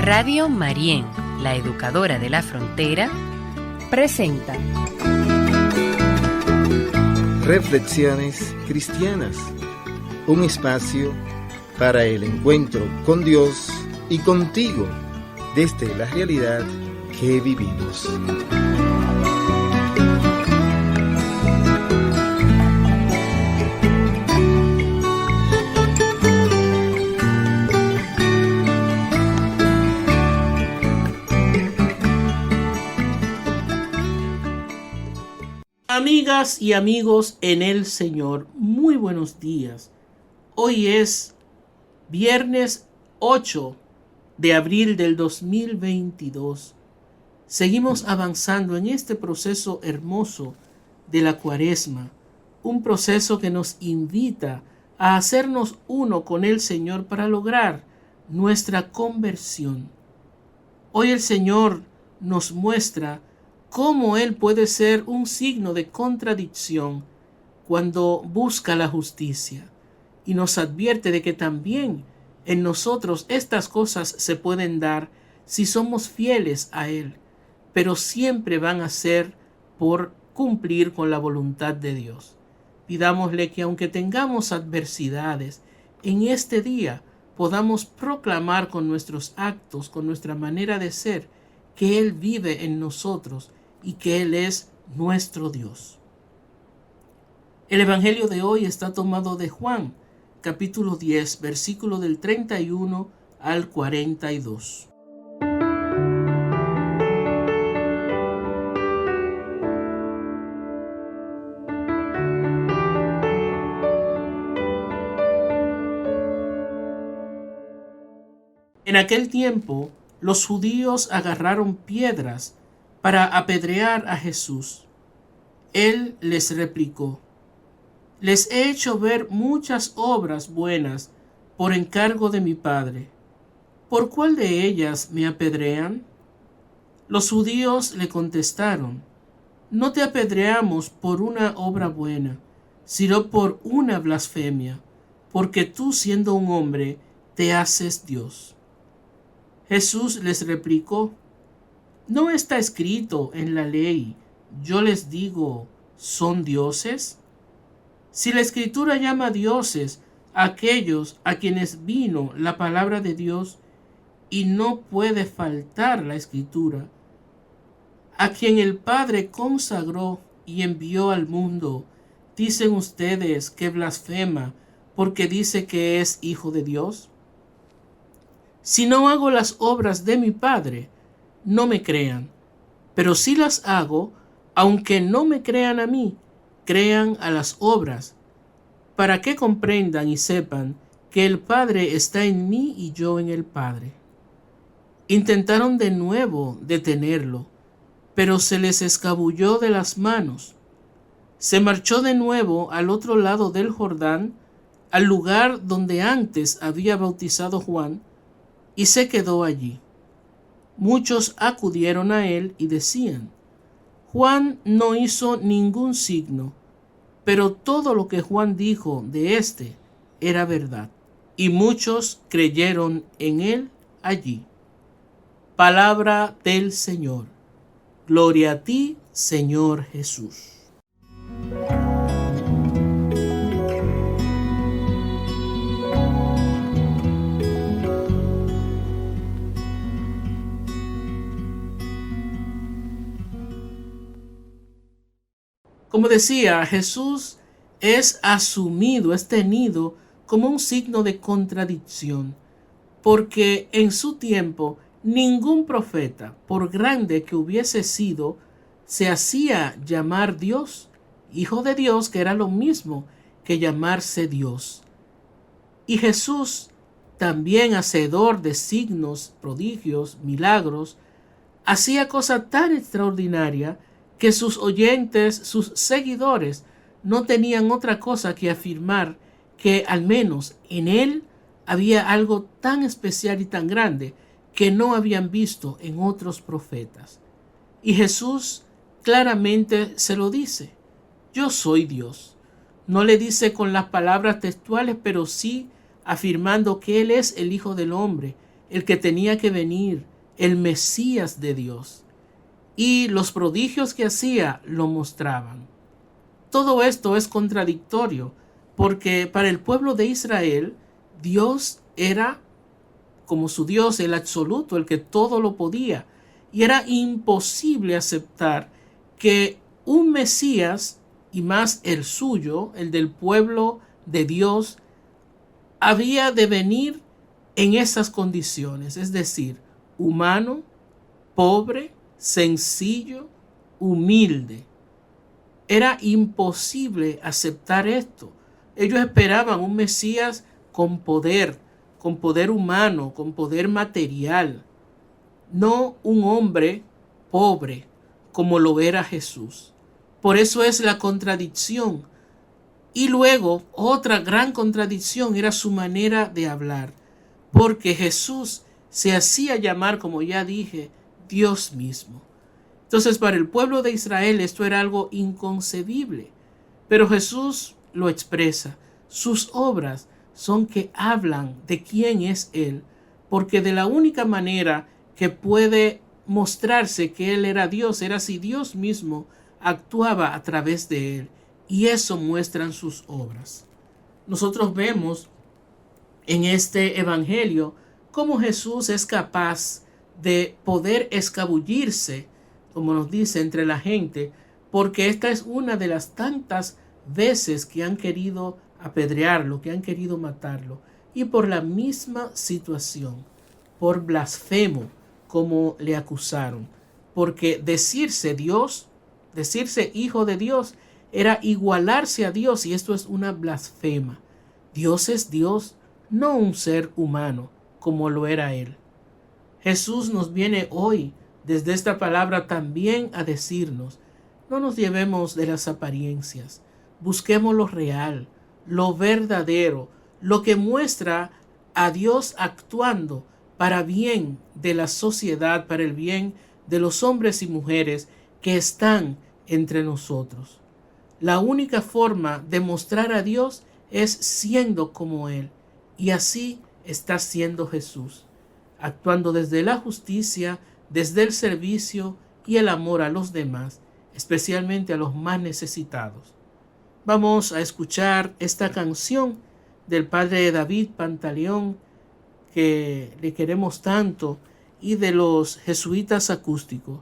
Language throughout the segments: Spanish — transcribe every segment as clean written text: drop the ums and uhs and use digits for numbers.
Radio Marién, la educadora de la frontera, presenta Reflexiones Cristianas, un espacio para el encuentro con Dios y contigo desde la realidad que vivimos. Amigas y amigos en el Señor, muy buenos días. Hoy es viernes 8 de abril del 2022. Seguimos avanzando en este proceso hermoso de la Cuaresma, un proceso que nos invita a hacernos uno con el Señor para lograr nuestra conversión. Hoy el Señor nos muestra cómo Él puede ser un signo de contradicción cuando busca la justicia, y nos advierte de que también en nosotros estas cosas se pueden dar si somos fieles a Él, pero siempre van a ser por cumplir con la voluntad de Dios. Pidámosle que aunque tengamos adversidades, en este día podamos proclamar con nuestros actos, con nuestra manera de ser, que Él vive en nosotros y que Él es nuestro Dios. El Evangelio de hoy está tomado de Juan, capítulo 10, versículo del 31 al 42. En aquel tiempo, los judíos agarraron piedras para apedrear a Jesús. Él les replicó: les he hecho ver muchas obras buenas por encargo de mi Padre. ¿Por cuál de ellas me apedrean? Los judíos le contestaron: no te apedreamos por una obra buena, sino por una blasfemia, porque tú, siendo un hombre, te haces Dios. Jesús les replicó: ¿no está escrito en la ley, yo les digo, son dioses? Si la Escritura llama dioses a aquellos a quienes vino la palabra de Dios, y no puede faltar la Escritura, a quien el Padre consagró y envió al mundo, ¿dicen ustedes que blasfema porque dice que es hijo de Dios? Si no hago las obras de mi Padre, no me crean, pero si las hago, aunque no me crean a mí, crean a las obras, para que comprendan y sepan que el Padre está en mí y yo en el Padre. Intentaron de nuevo detenerlo, pero se les escabulló de las manos. Se marchó de nuevo al otro lado del Jordán, al lugar donde antes había bautizado Juan, y se quedó allí. Muchos acudieron a él y decían: Juan no hizo ningún signo, pero todo lo que Juan dijo de éste era verdad. Y muchos creyeron en él allí. Palabra del Señor. Gloria a ti, Señor Jesús. Como decía, Jesús es asumido, es tenido como un signo de contradicción, porque en su tiempo ningún profeta, por grande que hubiese sido, se hacía llamar Dios, hijo de Dios, que era lo mismo que llamarse Dios. Y Jesús, también hacedor de signos, prodigios, milagros, hacía cosa tan extraordinaria que sus oyentes, sus seguidores, no tenían otra cosa que afirmar que al menos en él había algo tan especial y tan grande que no habían visto en otros profetas. Y Jesús claramente se lo dice: yo soy Dios. No le dice con las palabras textuales, pero sí afirmando que Él es el Hijo del Hombre, el que tenía que venir, el Mesías de Dios. Y los prodigios que hacía lo mostraban. Todo esto es contradictorio, porque para el pueblo de Israel, Dios era como su Dios, el absoluto, el que todo lo podía. Y era imposible aceptar que un Mesías, y más el suyo, el del pueblo de Dios, había de venir en esas condiciones, es decir, humano, pobre, sencillo, humilde. Era imposible aceptar esto. Ellos esperaban un Mesías con poder humano, con poder material, no un hombre pobre como lo era Jesús. Por eso es la contradicción. Y luego otra gran contradicción era su manera de hablar, porque Jesús se hacía llamar, como ya dije, Dios mismo. Entonces, para el pueblo de Israel esto era algo inconcebible, pero Jesús lo expresa. Sus obras son que hablan de quién es Él, porque de la única manera que puede mostrarse que Él era Dios era si Dios mismo actuaba a través de Él, y eso muestran sus obras. Nosotros vemos en este evangelio cómo Jesús es capaz de poder escabullirse, como nos dice, entre la gente, porque esta es una de las tantas veces que han querido apedrearlo, que han querido matarlo, y por la misma situación, por blasfemo, como le acusaron, porque decirse Dios, decirse hijo de Dios, era igualarse a Dios, y esto es una blasfema. Dios es Dios, no un ser humano, como lo era Él. Jesús nos viene hoy, desde esta palabra, también a decirnos: no nos llevemos de las apariencias, busquemos lo real, lo verdadero, lo que muestra a Dios actuando para bien de la sociedad, para el bien de los hombres y mujeres que están entre nosotros. La única forma de mostrar a Dios es siendo como Él, y así está siendo Jesús, actuando desde la justicia, desde el servicio y el amor a los demás, especialmente a los más necesitados. Vamos a escuchar esta canción del padre David Pantaleón, que le queremos tanto, y de los jesuitas acústicos.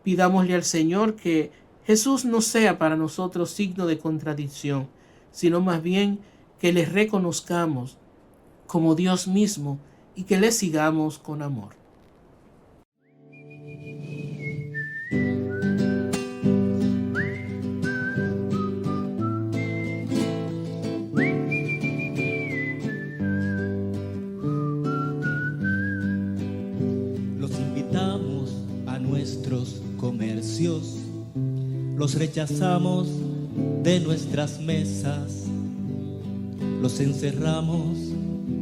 Pidámosle al Señor que Jesús no sea para nosotros signo de contradicción, sino más bien que le reconozcamos como Dios mismo y que le sigamos con amor. Los invitamos a nuestros comercios, los rechazamos de nuestras mesas, los encerramos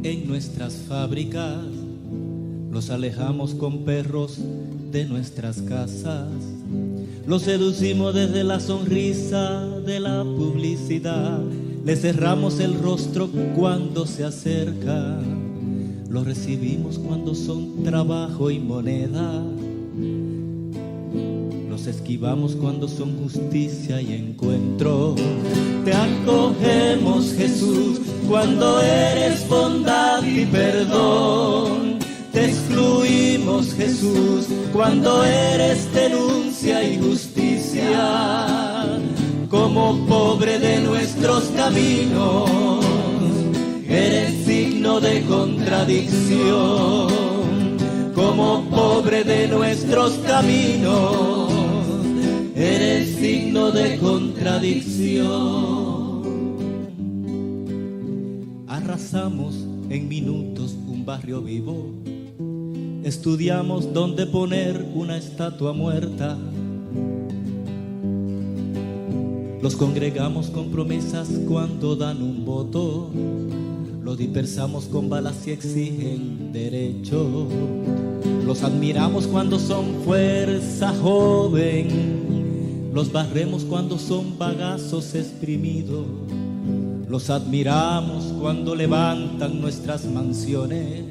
en nuestras fábricas, los alejamos con perros de nuestras casas, los seducimos desde la sonrisa de la publicidad, les cerramos el rostro cuando se acercan, los recibimos cuando son trabajo y moneda, los esquivamos cuando son justicia y encuentro. Te acogemos, Jesús, cuando eres bondad y perdón. Te excluimos, Jesús, cuando eres denuncia y justicia. Como pobre de nuestros caminos, eres signo de contradicción. Como pobre de nuestros caminos, eres signo de contradicción. Arrasamos en minutos un barrio vivo, estudiamos dónde poner una estatua muerta, los congregamos con promesas cuando dan un voto, los dispersamos con balas y exigen derecho. Los admiramos cuando son fuerza joven, los barremos cuando son bagazos exprimidos. Los admiramos cuando levantan nuestras mansiones,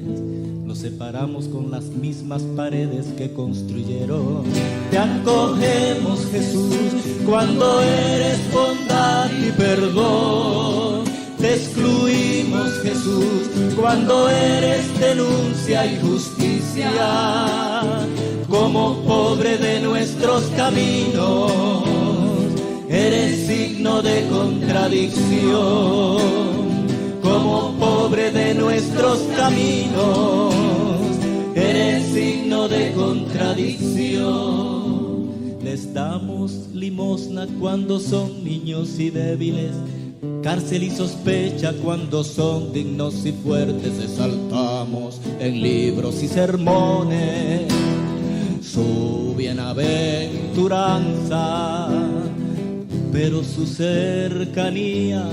los separamos con las mismas paredes que construyeron. Te acogemos, Jesús, cuando eres bondad y perdón. Te excluimos, Jesús, cuando eres denuncia y justicia. Como pobre de nuestros caminos, eres signo de contradicción. Como pobre de nuestros caminos, eres signo de contradicción. Les damos limosna cuando son niños y débiles, cárcel y sospecha cuando son dignos y fuertes. Exaltamos en libros y sermones su bienaventuranza, pero su cercanía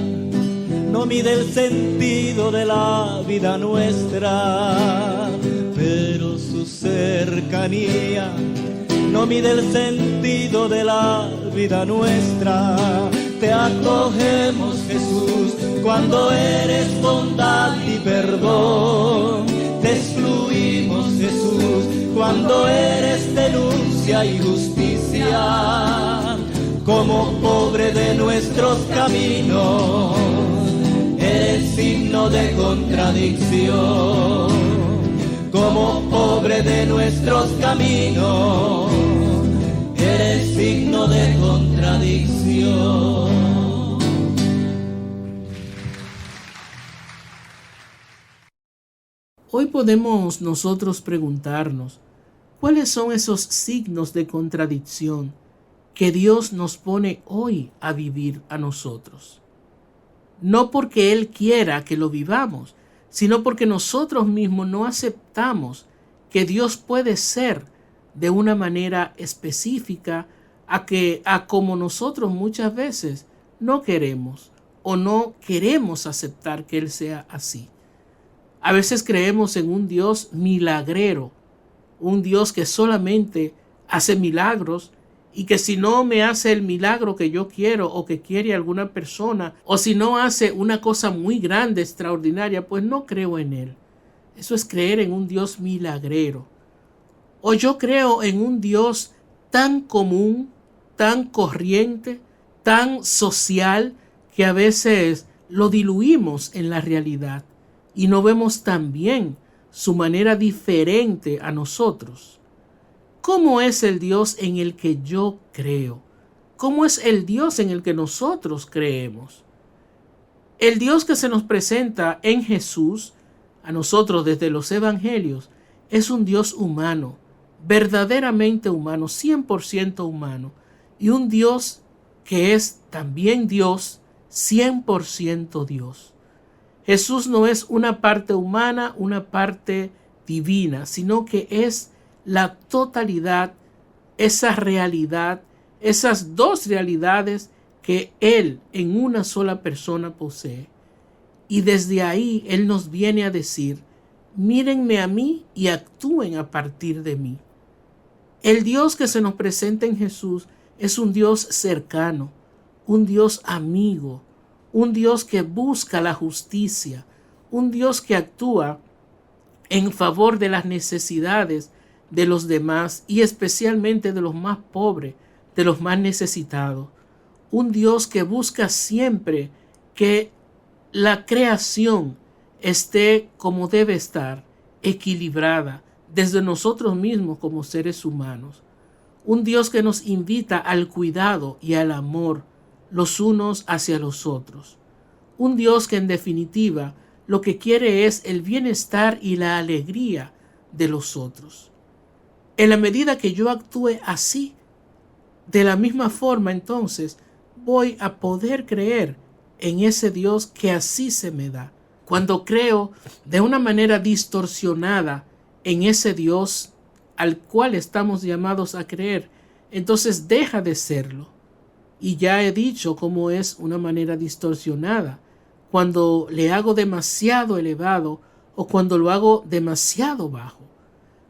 no mide el sentido de la vida nuestra. Pero su cercanía no mide el sentido de la vida nuestra. Te acogemos, Jesús, cuando eres bondad y perdón. Te excluimos, Jesús, cuando eres denuncia y justicia. Como pobre de nuestros caminos, eres signo de contradicción. Como pobre de nuestros caminos, eres signo de contradicción. Hoy podemos nosotros preguntarnos, ¿cuáles son esos signos de contradicción que Dios nos pone hoy a vivir a nosotros? No porque Él quiera que lo vivamos, sino porque nosotros mismos no aceptamos que Dios puede ser de una manera específica a como nosotros muchas veces no queremos o no queremos aceptar que Él sea así. A veces creemos en un Dios milagrero, un Dios que solamente hace milagros y que si no me hace el milagro que yo quiero o que quiere alguna persona, o si no hace una cosa muy grande, extraordinaria, pues no creo en Él. Eso es creer en un Dios milagrero. O yo creo en un Dios tan común, tan corriente, tan social, que a veces lo diluimos en la realidad y no vemos tan bien su manera diferente a nosotros. ¿Cómo es el Dios en el que yo creo? ¿Cómo es el Dios en el que nosotros creemos? El Dios que se nos presenta en Jesús, a nosotros desde los evangelios, es un Dios humano, verdaderamente humano, 100% humano, y un Dios que es también Dios, 100% Dios. Jesús no es una parte humana, una parte divina, sino que es la totalidad, esa realidad, esas dos realidades que Él en una sola persona posee. Y desde ahí Él nos viene a decir, mírenme a mí y actúen a partir de mí. El Dios que se nos presenta en Jesús es un Dios cercano, un Dios amigo, un Dios que busca la justicia, un Dios que actúa en favor de las necesidades de los demás y especialmente de los más pobres, de los más necesitados. Un Dios que busca siempre que la creación esté como debe estar, equilibrada, desde nosotros mismos como seres humanos. Un Dios que nos invita al cuidado y al amor los unos hacia los otros. Un Dios que en definitiva lo que quiere es el bienestar y la alegría de los otros. En la medida que yo actúe así, de la misma forma entonces voy a poder creer en ese Dios que así se me da. Cuando creo de una manera distorsionada en ese Dios al cual estamos llamados a creer, entonces deja de serlo. Y ya he dicho cómo es una manera distorsionada, cuando le hago demasiado elevado o cuando lo hago demasiado bajo.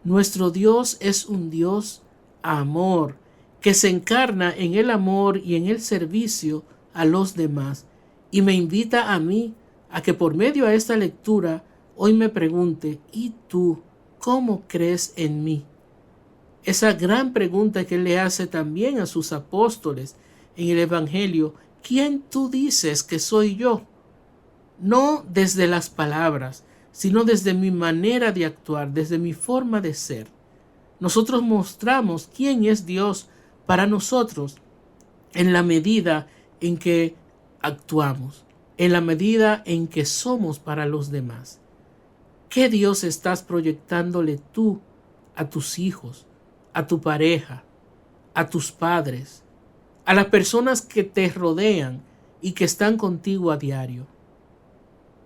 Nuestro Dios es un Dios amor, que se encarna en el amor y en el servicio a los demás. Y me invita a mí a que por medio de esta lectura hoy me pregunte, ¿y tú cómo crees en mí? Esa gran pregunta que Él le hace también a sus apóstoles en el Evangelio, ¿quién tú dices que soy yo? No desde las palabras, sino desde mi manera de actuar, desde mi forma de ser. Nosotros mostramos quién es Dios para nosotros en la medida en que actuamos, en la medida en que somos para los demás. ¿Qué Dios estás proyectándole tú a tus hijos, a tu pareja, a tus padres, a las personas que te rodean y que están contigo a diario?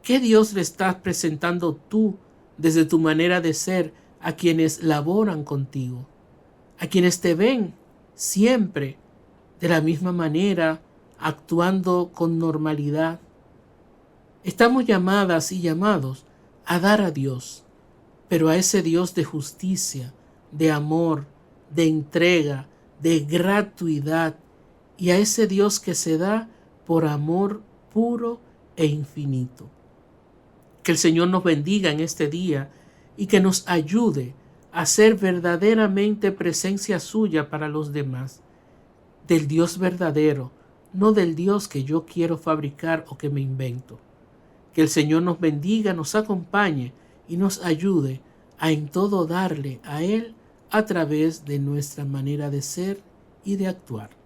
¿Qué Dios le estás presentando tú desde tu manera de ser a quienes laboran contigo, a quienes te ven siempre de la misma manera, actuando con normalidad? Estamos llamadas y llamados a dar a Dios, pero a ese Dios de justicia, de amor, de entrega, de gratuidad, y a ese Dios que se da por amor puro e infinito. Que el Señor nos bendiga en este día y que nos ayude a ser verdaderamente presencia suya para los demás, del Dios verdadero, no del Dios que yo quiero fabricar o que me invento. Que el Señor nos bendiga, nos acompañe y nos ayude a en todo darle a Él a través de nuestra manera de ser y de actuar.